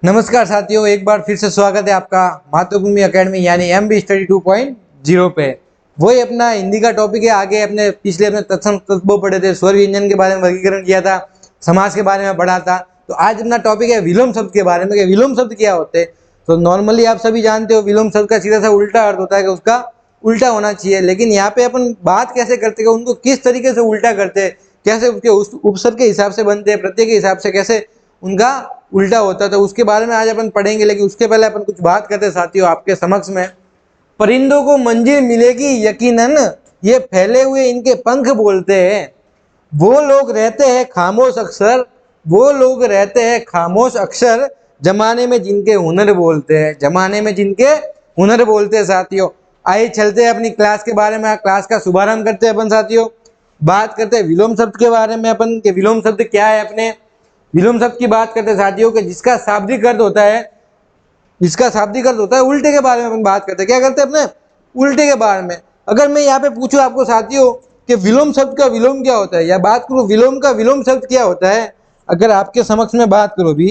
नमस्कार साथियों, एक बार फिर से स्वागत है आपका मातृभूमि एकेडमी यानी MB स्टडी 2.0 पे। वही अपना हिंदी का टॉपिक है। आगे अपने पिछले अपने तत्सम तत्वों पढ़े थे, स्वर व्यंजन के बारे में वर्गीकरण किया था, समास के बारे में पढ़ा था। तो आज अपना टॉपिक है विलोम शब्द के बारे में कि विलोम शब्द क्या होते हैं। तो नॉर्मली आप सभी जानते हो विलोम शब्द का सीधा सा उल्टा अर्थ होता है कि उसका उल्टा होना चाहिए, लेकिन यहाँ पे अपन बात कैसे करते हैं, उनको किस तरीके से उल्टा करते हैं, कैसे उसके उपसर्ग के हिसाब से बनते हैं, प्रत्यय के हिसाब से कैसे उनका उल्टा होता है, तो उसके बारे में आज अपन पढ़ेंगे। लेकिन उसके पहले अपन कुछ बात करते हैं साथियों आपके समक्ष में। परिंदों को मंजिल मिलेगी यकीनन, ये फैले हुए इनके पंख बोलते हैं। वो लोग रहते हैं खामोश अक्सर, वो लोग रहते हैं खामोश अक्सर, जमाने में जिनके हुनर बोलते हैं, जमाने में जिनके हुनर बोलते हैं। साथियों आइए चलते हैं अपनी क्लास के बारे में, क्लास का शुभारंभ करते हैं अपन। साथियों बात करते हैं विलोम शब्द के बारे में अपन कि विलोम शब्द क्या है। अपने विलोम शब्द की बात करते हैं साथियों कि जिसका शाब्दिक अर्थ होता है, जिसका शाब्दिक अर्थ होता है उल्टे के बारे में अपन बात करते हैं। क्या करते हैं अपने उल्टे के बारे में। अगर मैं यहाँ पे पूछूं आपको साथियों कि विलोम शब्द का विलोम क्या होता है, या बात करूं विलोम का विलोम शब्द क्या होता है, अगर आपके समक्ष में बात करो भी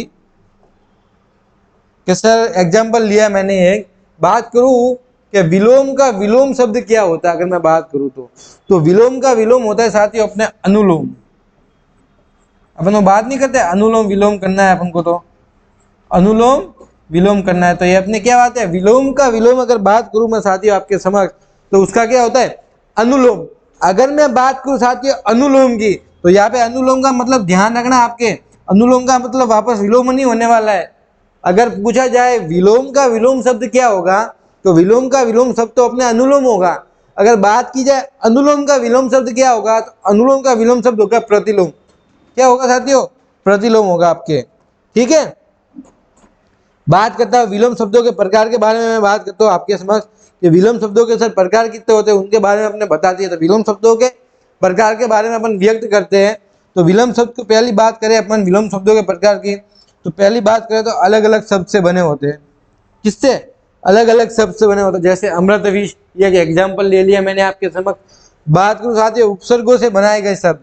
कि सर एग्जाम्पल लिया मैंने एक, बात करूं कि विलोम का विलोम शब्द क्या होता है, अगर मैं बात करूं तो विलोम का विलोम होता है साथियों अपने अनुलोम। अपन वो बात नहीं करते अनुलोम विलोम करना है अपन को, तो अनुलोम विलोम करना है। तो ये अपने क्या बात है, विलोम का विलोम अगर बात करूं मैं साथियों आपके समक्ष, तो उसका क्या होता है अनुलोम। अगर मैं बात करूं साथियों अनुलोम की, तो यहाँ पे अनुलोम का मतलब ध्यान रखना आपके, अनुलोम का मतलब वापस विलोम नहीं होने वाला है। अगर पूछा जाए विलोम का विलोम शब्द क्या होगा, तो विलोम का विलोम शब्द तो अपने अनुलोम होगा। अगर बात की जाए अनुलोम का विलोम शब्द क्या होगा, तो अनुलोम का विलोम शब्द होगा प्रतिलोम। क्या होगा साथियों, प्रतिलोम होगा आपके। ठीक है, बात करता हूँ विलोम शब्दों के प्रकार के बारे में मैं बात करता हूँ आपके समक्ष कि विलोम शब्दों के सर प्रकार कितने होते हैं उनके बारे में अपने बता दिए। तो विलोम शब्दों के प्रकार के बारे में अपन व्यक्त करते हैं। तो विलोम शब्द की पहली बात करें अपन विलोम शब्दों के प्रकार की, तो पहली बात करें तो अलग अलग शब्द से बने होते हैं। किससे, अलग अलग शब्द से बने होते हैं। जैसे अमृत विष, ये एग्जाम्पल ले लिया मैंने आपके समक्ष। बात करूँ साथियों उपसर्गों से बनाए गए शब्द,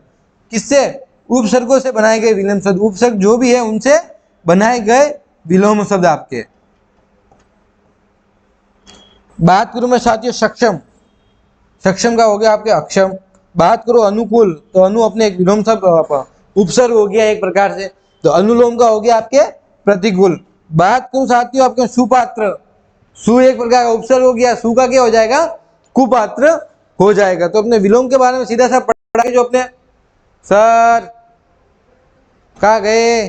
किससे, उपसर्गों से बनाए गए विलोम शब्द, उपसर्ग जो भी है उनसे बनाए गए विलोम शब्द आपके। बात करूं मैं साथियों सक्षम, सक्षम का हो गया आपके अक्षम। बात करो अनुकूल, तो अनु अपने एक विलोम शब्द उपसर्ग हो गया एक प्रकार से। तो अनुलोम का हो गया आपके प्रतिकूल। बात करूं साथियों आपके सुपात्र, सु एक प्रकार का उपसर्ग हो गया, सु का क्या हो जाएगा कुपात्र हो जाएगा। तो अपने विलोम के बारे में सीधा सा पढ़ा जो अपने सर कहाँ गए,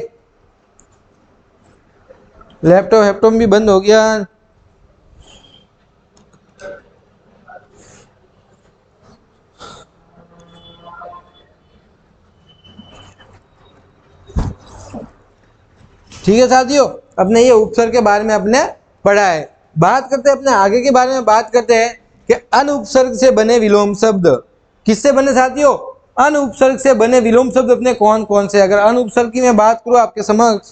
लैपटॉप भी बंद हो गया। ठीक है साथियों, अपने ये उपसर्ग के बारे में अपने पढ़ा है। बात करते हैं अपने आगे के बारे में, बात करते हैं कि अन उपसर्ग से बने विलोम शब्द किससे बने साथियों, अन उपसर्ग से बने विलोम शब्द अपने कौन कौन से। अगर अन उपसर्ग की मैं बात करूं आपके समक्ष,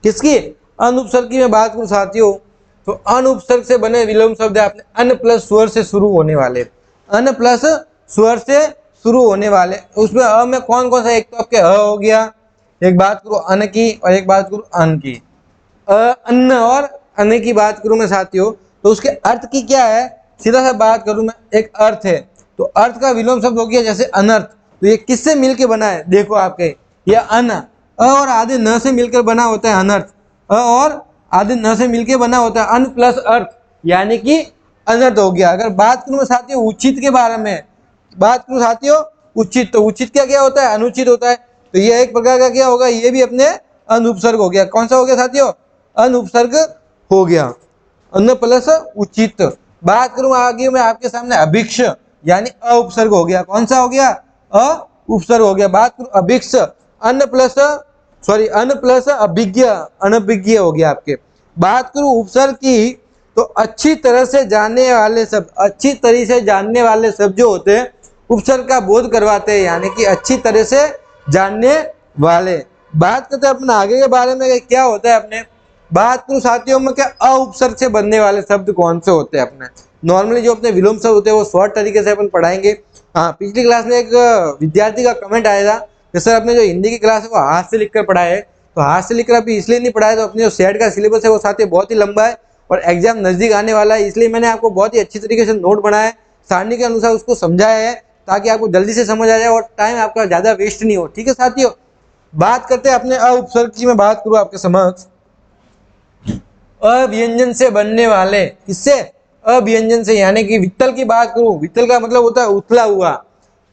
किसकी, अन उपसर्ग की मैं बात करूं साथियों, तो अन उपसर्ग से बने विलोम शब्द है अपने अन प्लस स्वर से शुरू होने वाले, अन प्लस स्वर से शुरू होने वाले। उसमें अ में कौन कौन सा, एक तो आपके अ हो गया, एक बात करूं अन की और एक बात करूं अन की। अन्न और अन्न की बात करूं मैं साथियों, तो उसके अर्थ की क्या है, सीधा सा बात करूं मैं, एक अर्थ है, तो अर्थ का विलोम शब्द हो गया जैसे अनर्थ। तो ये किससे मिलके बना है, देखो आपके ये अन, अ और आधे न से मिलकर बना होता है अनर्थ, अ और आधे न से मिलकर बना होता है अन प्लस अर्थ, यानी कि अनर्थ हो गया। अगर बात करूं साथियों उचित के बारे में, बात करूं साथियों उचित, तो उचित क्या क्या होता है, अनुचित होता है। तो ये एक प्रकार का क्या होगा, ये भी अपने अनुपसर्ग हो गया। कौन सा हो गया साथियों, अनुपसर्ग हो गया, अन्न प्लस उचित। बात करूं आगे मैं आपके सामने अभिक्ष, यानी अउपसर्ग हो गया। कौन सा हो गया, अउपसर्ग हो गया। बात करूं अभिक्ष, अन्न प्लस अन्न प्लस अभिज्ञ, अनभिज्ञ हो गया आपके। बात करूं उपसर्ग की, तो अच्छी तरह से जानने वाले शब्द, अच्छी तरह से जानने वाले शब्द जो होते हैं उपसर्ग का बोध करवाते हैं, यानी कि अच्छी तरह से जानने वाले। बात करते हैं अपने आगे के बारे में क्या होता है अपने, बात करूं साथियों में क्या अउपसर्ग से बनने वाले शब्द कौन से होते हैं अपने। नॉर्मली जो अपने विलोम शब्द होते हैं वो शॉर्ट तरीके से अपन पढ़ाएंगे। हाँ, पिछली क्लास में एक विद्यार्थी का कमेंट आया था कि सर अपने जो हिंदी की क्लास है वो हाथ से लिखकर पढ़ाए, तो हाथ से लिखकर अभी इसलिए नहीं पढ़ाया, तो अपने जो सेट का सिलेबस है वो साथ ही बहुत ही लंबा है और एग्जाम नजदीक आने वाला है, इसलिए मैंने आपको बहुत ही अच्छी तरीके से नोट बनाया है, सारणी के अनुसार उसको समझाया है ताकि आपको जल्दी से समझ आ जाए और टाइम आपका ज्यादा वेस्ट नहीं हो। ठीक है साथियों, बात करते हैं अपने अ उपसर्ग की। मैं बात करूं आपके समक्ष अव्यंजन से बनने वाले, किससे? अव्यंजन से, यानी कि वित्तल की बात करूं, वित्तल का मतलब होता है उथला हुआ,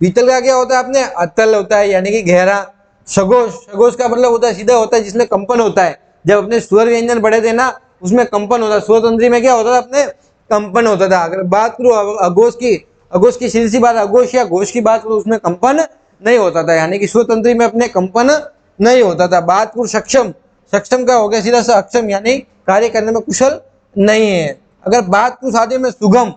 वित्तल का क्या होता है अपने अतल होता है यानी कि गहरा। सगोश, सगोश का मतलब होता है सीधा होता है जिसमें कंपन होता है। जब अपने स्वर व्यंजन पढ़े थे ना उसमें कंपन होता है, स्वर तंत्री में क्या होता था अपने कंपन होता था। अगर बात करूं अघोष की, अघोष की सीधी सी बात, अघोष या घोष की बात करूं उसमें कंपन नहीं होता था, यानी कि स्वर तंत्री में अपने कंपन नहीं होता था। बात करूं सक्षम, सक्षम का हो गया सीधा सा अक्षम, यानी कार्य करने में कुशल नहीं है। अगर बात करूं साथियों में सुगम,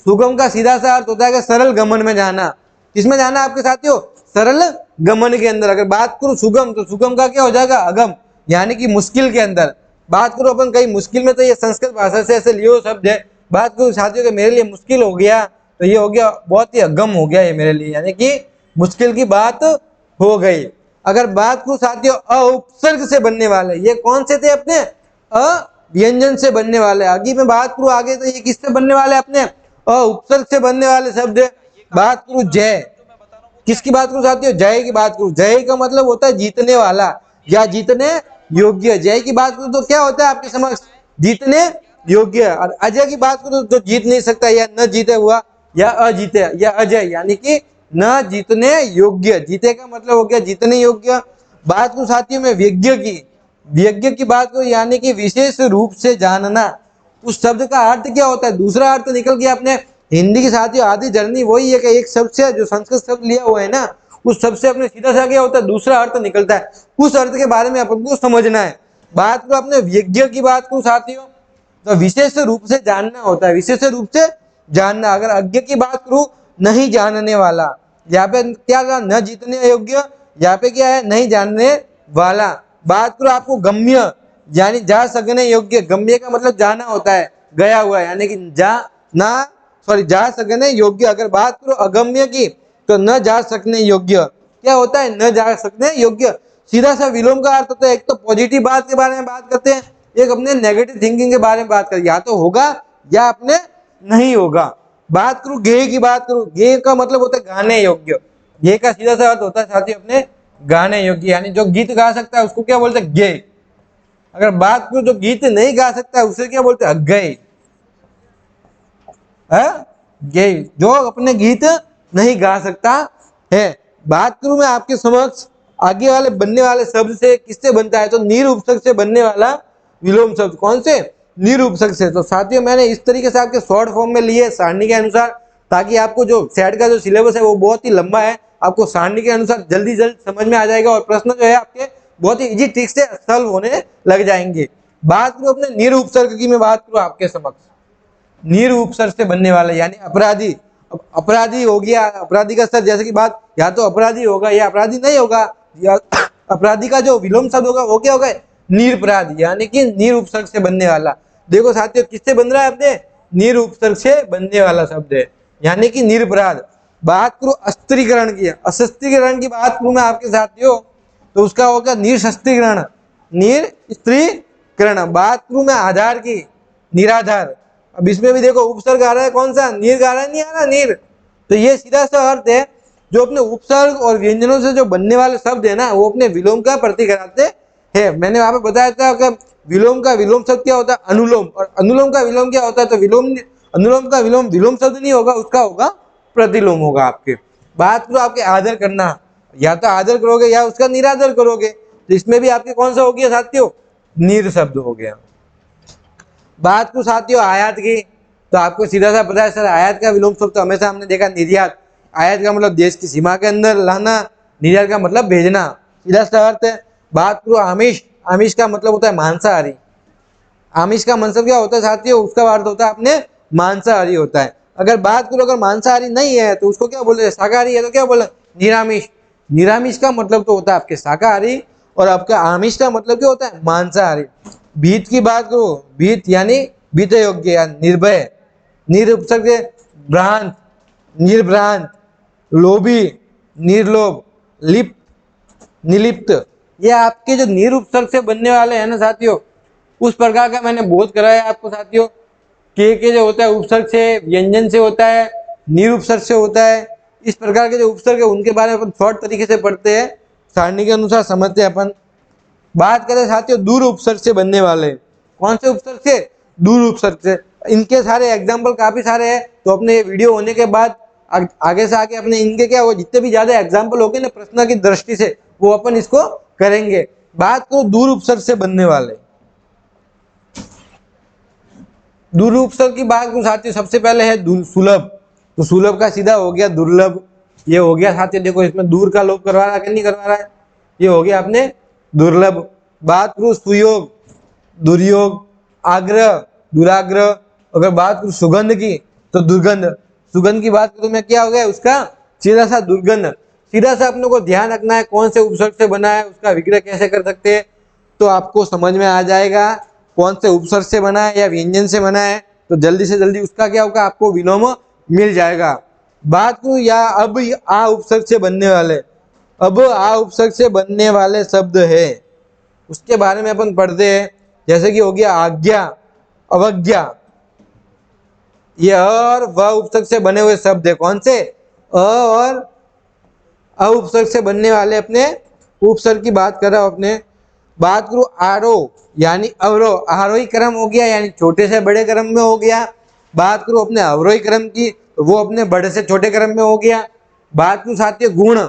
सुगम का सीधा सा अर्थ होता है कि सरल गमन में जाना। किसमें जाना आपके साथियों? सरल गमन के अंदर। अगर बात करूं सुगम, तो सुगम का क्या हो जाएगा? अगम, यानी कि मुश्किल के अंदर। बात करूं अपन कहीं मुश्किल में, तो ये संस्कृत भाषा से ऐसे लियो शब्द है। बात करूं साथियों के मेरे लिए मुश्किल हो गया, तो ये हो गया बहुत ही अगम हो गया ये मेरे लिए, यानी कि मुश्किल की बात हो गई। अगर बात करूं साथियों अ उपसर्ग से बनने वाले, ये कौन से थे अपने? अ व्यंजन से बनने वाले। आगे मैं बात करूं आगे, तो ये किससे बनने वाले? अपने अ उपसर्ग से बनने वाले शब्द है। बात करूं जय, किसकी बात करूं साथियों? जय की बात करूं। जय का मतलब होता है जीतने वाला या जीतने योग्य। जय की बात करूं तो क्या होता है आपके समक्ष? जीतने योग्य। और अजय की बात करूं तो जीत नहीं सकता या न जीते हुआ या अजीते या अजय, यानी कि न जीतने योग्य। जीते का मतलब हो गया जीतने योग्य। बात करूं साथियों में व्यज्ञ की, व्यज्ञ की बात करूं यानी कि विशेष रूप से जानना। उस शब्द का अर्थ क्या होता है? दूसरा अर्थ निकल गया अपने हिंदी की साथियों। आधी जर्नी वही है कि एक शब्द से जो संस्कृत शब्द लिया हुआ है ना, उस शब्द से अपने सीधा सा क्या होता है? दूसरा अर्थ निकलता है। उस अर्थ के बारे में अपन को समझना है। बात करो अपने व्यज्ञ की बात करूं साथियों, तो विशेष रूप से जानना होता है, विशेष रूप से जानना। अगर अज्ञ की बात करूं, नहीं जानने वाला। यहाँ पे क्या कहा? न जीतने योग्य, यहाँ पे क्या है? नहीं जानने वाला। बात करो आपको गम्य, यानी जा सकने योग्य। गम्य का मतलब जाना होता है, गया हुआ, यानी कि जा सकने योग्य। अगर बात करो अगम्य की, तो न जा सकने योग्य। क्या होता है? न जा सकने योग्य। सीधा सा विलोम का अर्थ होता है, एक तो पॉजिटिव बात के बारे में बात करते हैं, एक अपने नेगेटिव थिंकिंग के बारे में बात करते हैं, या तो होगा या अपने नहीं होगा। बात करूं गेय की बात करूं, गेय का मतलब होता है गाने योग्य। गेय का सीधा सा अर्थ होता है साथी अपने गाने योग्य, यानी जो गीत गा सकता है उसको क्या बोलते हैं? गेय। अगर बात करूं जो गीत नहीं गा सकता है उसे क्या बोलते हैं? अज्ञेय। गेय, जो अपने गीत नहीं गा सकता है। बात करूं मैं आपके समक्ष आगे वाले बनने वाले शब्द से, किससे बनता है? तो नीर उपसर्ग से बनने वाला विलोम शब्द। कौन से? नीर उपसर्ग से। तो साथियों मैंने इस तरीके से आपके शॉर्ट फॉर्म में लिए सारणी के अनुसार, ताकि आपको जो सेट का जो सिलेबस है वो बहुत ही लंबा है, आपको सारणी के अनुसार जल्दी समझ में आ जाएगा और प्रश्न जो है आपके बहुत ही इजी ट्रिक से सॉल्व होने लग जाएंगे। बात करूं अपने नीर उपसर्ग की, मैं बात करूं आपके समक्ष नीर उपसर्ग से बनने वाला, यानी अपराधी। अपराधी हो गया, अपराधी का सर जैसे की बात, या तो अपराधी होगा या अपराधी नहीं होगा, या अपराधी का जो विलोम शब्द होगा वो क्या होगा? निरपराध, यानी कि नीर उपसर्ग से बनने वाला। देखो साथियों किससे बन रहा है? अपने नीर उपसर्ग से बनने वाला शब्द है, यानी कि निरपराध। बात करूं अस्त्रीकरण की, अशस्त्रीकरण की बात करूं मैं आपके साथियों, तो उसका होगा निरशस्त्रीकरण, निरस्त्रीकरण। बात करूं मैं आधार की, निराधार। अब इसमें भी देखो उपसर्ग आ रहा है, कौन सा? नीर आ रहा है, नहीं आ रहा नीर। तो ये सीधा सा अर्थ है, जो अपने उपसर्ग और व्यंजनों से जो बनने वाले शब्द है ना, वो अपने विलोम का प्रतीक कराते हैं। मैंने वहां पे बताया था कि विलोम का विलोम शब्द क्या होता है? अनुलोम। और अनुलोम का विलोम क्या होता है? तो विलोम, अनुलोम का विलोम विलोम शब्द नहीं होगा, उसका होगा प्रतिलोम होगा आपके। बात करो आपके आदर करना, या तो आदर करोगे या उसका निरादर करोगे, तो इसमें भी आपके कौन सा हो गया साथियों? नीर शब्द हो गया। बात को साथियों आयात की, तो आपको सीधा सा पता है सर, आयात का विलोम शब्द तो हमेशा हमने देखा निर्यात। आयात का मतलब देश की सीमा के अंदर लाना, निर्यात का मतलब भेजना, सीधा सा अर्थ है। बात करो आमिष, आमिष का मतलब होता है मांसाहारी। आमिष का मतलब क्या होता है साथियों? उसका अर्थ होता है अपने मांसाहारी होता है। अगर बात करो अगर मांसाहारी नहीं है तो उसको क्या बोले? शाकाहारी है तो क्या बोले? निरामिष। निरामिष का मतलब तो होता है आपके शाकाहारी, और आपका आमिष का मतलब क्या होता है? मांसाहारी। भीत की बात करो, भीत यानी भीत योग्य या निर्भय। निर उपसर्ग भ्रांत, निर्भ्रांत, लोभी, निर्लोभ, लिप्त, निलिप्त, ये आपके जो निरुपसर्ग से बनने वाले हैं ना साथियों, उस प्रकार का मैंने बोध कराया आपको साथियों। के जो होता है उपसर्ग से, व्यंजन से होता है, निरुपसर्ग से होता है। इस प्रकार के जो उपसर्ग है उनके बारे में अपन शॉर्ट तरीके से पढ़ते हैं, सारणी के अनुसार समझते हैं अपन। बात करें साथियों दूर उपसर्ग से बनने वाले, कौन से उपसर्ग से? दूर उपसर्ग से। इनके सारे एग्जाम्पल काफी सारे हैं, तो अपने ये वीडियो होने के बाद आगे से आगे अपने इनके क्या हो, जितने भी ज्यादा एग्जाम्पल होंगे ना प्रश्न की दृष्टि से, वो अपन इसको करेंगे। बात करो दूर उपसर्ग से बनने वाले, दूर उपसर्ग की बात करो साथियों, सबसे पहले है सुलभ। तो सुलभ का सीधा हो गया दुर्लभ, ये हो गया साथियों। देखो इसमें दूर का लोप करवा रहा है कि नहीं करवा रहा है, ये हो गया अपने दुर्लभ। बात करो सुयोग, दुर्योग, आग्रह, दुराग्रह। अगर बात करूं सुगंध की तो दुर्गंध, सुगंध की बात करूं मैं क्या हो गया उसका सीधा सा दुर्गंध। सीधा सा अपने को ध्यान रखना है कौन से उपसर्ग से बना है, उसका विग्रह कैसे कर सकते हैं, तो आपको समझ में आ जाएगा कौन से उपसर्ग से बना है या व्यंजन से बना है, तो जल्दी से जल्दी उसका क्या होगा आपको विलोम मिल जाएगा। बात करूं या अब आ उपसर्ग से बनने वाले, अब आ उपसर्ग से बनने वाले शब्द है उसके बारे में अपन पढ़ते हैं। जैसे कि हो गया आज्ञा, अवज्ञा, ये और व उपसर्ग से बने हुए शब्द है। कौन से? अ और अ उपसर्ग से बनने वाले अपने उपसर्ग की बात कर रहा हूं अपने। बात करूं आरोह यानी अवरोह, आरोही क्रम हो गया यानी छोटे से बड़े क्रम में हो गया। बात करूं अपने अवरोही क्रम की, वो अपने बड़े से छोटे क्रम में हो गया। बात करूं साथियों गुण,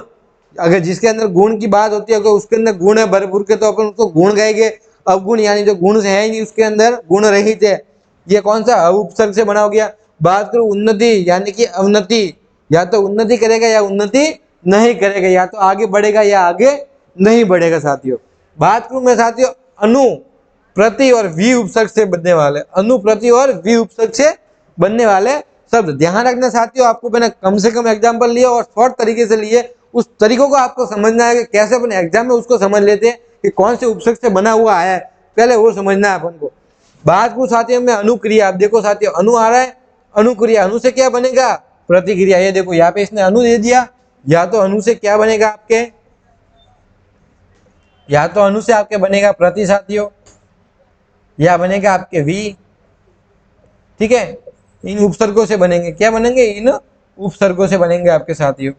अगर जिसके अंदर गुण की बात होती है, अगर उसके अंदर गुण है भरपूर के, तो अपन उसको गुण कहेंगे। अवगुण यानी जो गुण है ही नहीं उसके अंदर, गुण रहित है, ये कौन सा उपसर्ग से बना हो गया। बात करूं उन्नति यानी कि अवनति, या तो उन्नति करेगा या उन्नति नहीं करेगा, या तो आगे बढ़ेगा या आगे नहीं बढ़ेगा साथियों। बात करूं मैं साथियों अनु, प्रति और वी उपसर्ग से बनने वाले, अनु, प्रति और वी उपसर्ग से बनने वाले शब्द। ध्यान रखना साथियों, आपको मैंने कम से कम एग्जाम्पल लिए और शॉर्ट तरीके से लिए, उस तरीकों को आपको समझना है कि कैसे अपन एग्जाम में उसको समझ लेते हैं कि कौन से उपसर्ग से बना हुआ है, पहले वो समझना है अपन को। बात को साथियों में अनुक्रिया, आप देखो साथियों अनु आ रहा है, अनुक्रिया, अनु से क्या बनेगा प्रतिक्रिया। ये देखो यहाँ पे इसने अनु दे दिया, या तो अनु से क्या बनेगा आपके, या तो अनु से आपके बनेगा प्रति साथियों, या बनेगा आपके वी। ठीक है, इन उपसर्गों से बनेंगे, क्या बनेंगे, इन उपसर्गों से बनेंगे आपके साथियों।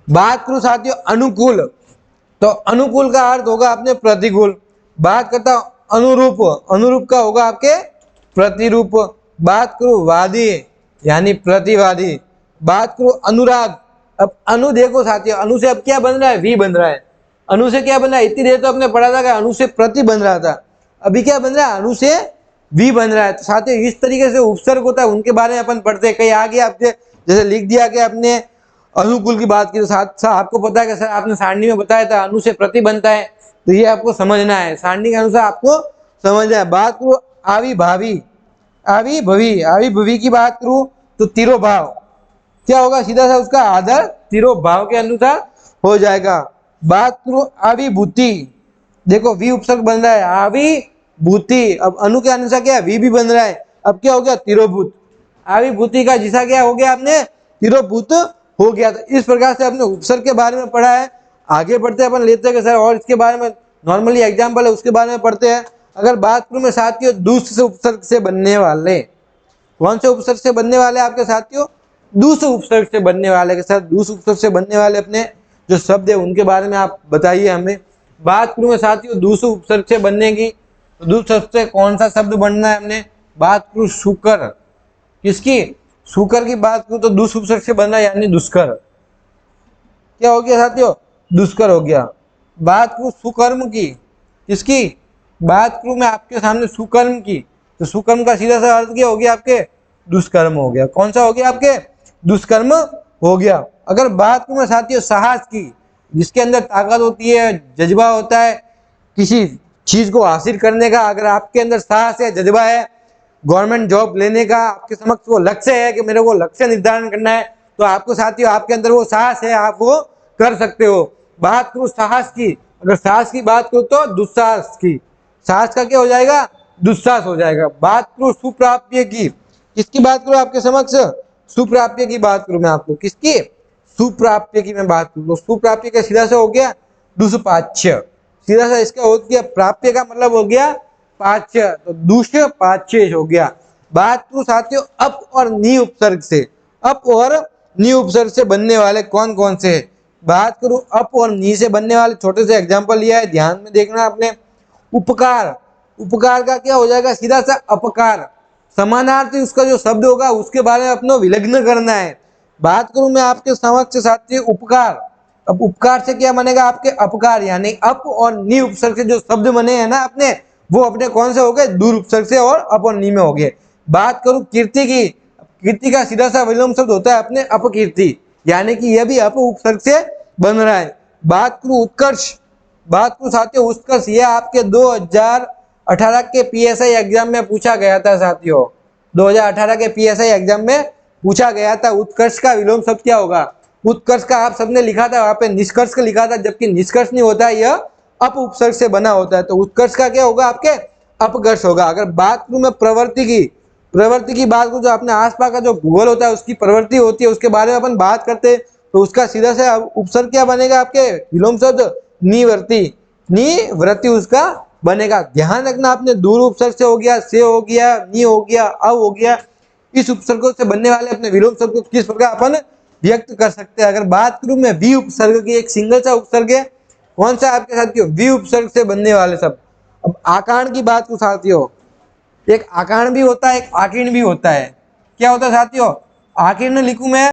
बात करूं साथियों अनुकूल, तो अनुकूल का अर्थ होगा अपने प्रतिकूल। बात करता हूं अनुरूप, अनुरूप का होगा आपके प्रतिरूप। बात करूं वादी यानी प्रतिवादी। बात करूं अनुराग, अब अनु देखो साथियों, अनु से अब क्या बन रहा है, वी बन रहा है। अनु से क्या बन रहा है, इतनी देर तो आपने पढ़ा था कि अनु से प्रति बन रहा था, अभी क्या बन रहा है, अनु से वी बन रहा है। तो साथियों इस तरीके से उपसर्ग होता है, उनके बारे में अपन पढ़ते हैं। कहीं आगे आपसे जैसे लिख दिया कि आपने अनुकूल की बात की, तो साथ आपको पता है कि सर आपने सारणी में बताया था अनु से प्रति बनता है, तो ये आपको समझना है, सारणी के अनुसार आपको समझना है। बात करूं आविभावी, आविभवी, आविभवी की बात करूं तो तिरोभाव, क्या होगा, सीधा सा उसका आदर तिरोभाव के अनुसार हो जाएगा। बात करूं आविभूति, देखो वी उपसर्ग बन रहा है, आविभूति, अब अनु के अनुसार क्या वी भी बन रहा है, अब क्या हो गया तिरोभूत। आविभूति का जिसा क्या हो गया आपने तिरोभूत हो गया। तो इस प्रकार से आपने उपसर्ग के बारे में पढ़ा है। आगे बढ़ते अपन लेते हैं सर, और इसके बारे में नॉर्मली एग्जाम्पल है उसके बारे में पढ़ते हैं। अगर बात करूं मैं साथियों दूसरे उपसर्ग से बनने वाले, कौन से उपसर्ग से बनने वाले आपके साथियों, दूसरे उपसर्ग से बनने वाले के साथ, दूसरे उपसर्ग से बनने वाले अपने जो शब्द है उनके बारे में आप बताइए हमें। बात करूं मैं साथियों दूसरे उपसर्ग से बनने की, तो दूसरे से कौन सा शब्द बनना है हमने। बात करूं शुकर, किसकी, शुकर की बात करूं तो दूसरे उपसर्ग से बनना यानी दुष्कर, क्या हो गया साथियों, दुष्कर हो गया। बात करूं सुकर्म की, किसकी, बात करूं मैं आपके सामने सुकर्म की, तो सुकर्म का सीधा सा अर्थ क्या हो गया आपके, दुष्कर्म हो गया। कौन सा हो गया आपके, दुष्कर्म हो गया। अगर बात करूं मैं साथियों साहस की, जिसके अंदर ताकत होती है, जज्बा होता है किसी चीज को हासिल करने का, अगर आपके अंदर साहस है, जज्बा है, गवर्नमेंट जॉब लेने का आपके समक्ष वो लक्ष्य है कि मेरे को लक्ष्य निर्धारण करना है, तो आपको साथियों आपके अंदर वो साहस है, आप वो कर सकते हो। बात करूं साहस की, अगर साहस की बात करूं तो दुस्साहस की, साहस का क्या हो जाएगा, दुस्साहस हो जाएगा। बात करूं सुप्राप्य की, किसकी बात करूं आपके समक्ष, सुप्राप्य की बात करूं मैं आपको, किसकी, सुप्राप्य की मैं बात करूं तो सुप्राप्य का सीधा से हो गया दुष्पाच्य, सीधा सा इसका हो गया प्राप्य का मतलब हो गया पाच्य, तो दुष्पाच्य हो गया। बात करूं साथियों अप और नी उपसर्ग से, अप और नी उपसर्ग से बनने वाले कौन कौन से, बात करूं अप और नी से बनने वाले छोटे से एग्जांपल लिया है, ध्यान में देखना आपने। उपकार, उपकार का क्या हो जाएगा सीधा सा अपकार, समानार्थी उसका जो शब्द होगा उसके बारे में अपनो विलग्न करना है। बात करूं मैं आपके समक्ष साथियों उपकार, अब उपकार से क्या बनेगा आपके अपकार, यानी अप और नी उपसर्ग से जो शब्द बने हैं ना अपने, वो अपने कौन से हो गए दूर उपसर्ग से और अप और नी में हो गए। बात करूं कीर्ति की, कीर्ति का सीधा सा विलोम शब्द होता है अपने अपकीर्ति, यानी कि यह भी अप उपसर्ग से बन रहा है। बात करूं उत्कर्ष, बात करूं साथियों उत्कर्ष, यह आपके 2018 के पीएसआई एग्जाम में पूछा गया था साथियों, 2018 के पीएसआई एग्जाम में पूछा गया था उत्कर्ष का विलोम शब्द क्या होगा। उत्कर्ष का आप सबने लिखा था वहां पे निष्कर्ष का लिखा था, जबकि निष्कर्ष नहीं होता है, यह अप उपसर्ग से बना होता है, तो उत्कर्ष का क्या होगा आपके अपकर्ष होगा। अगर बात करूं मैं प्रवृत्ति की, प्रवृत्ति की बात करूं जो अपने आसपास का जो भूगोल होता है उसकी प्रवृत्ति होती है उसके बारे में अपन बात करते हैं, तो उसका सीधा से उपसर्ग क्या बनेगा आपके विलोम शब्द निवृत्ति, निवृत्ति उसका बनेगा। ध्यान रखना आपने दूर उपसर्ग से हो गया, से हो गया, नी हो गया, अव हो गया, इस उपसर्गों से बनने वाले अपने विलोम शब्द को किस प्रकार अपन व्यक्त कर सकते हैं। अगर बात करूं मैं वी उपसर्ग की, एक सिंगल सा उपसर्ग है, कौन सा आपके साथियों वी उपसर्ग से बनने वाले शब्द। अब आकारण की बात करूं साथियों, एक आकारण भी होता है एक आकीर्ण भी होता है, क्या होता है साथियों, आकीर्ण लिखूं मैं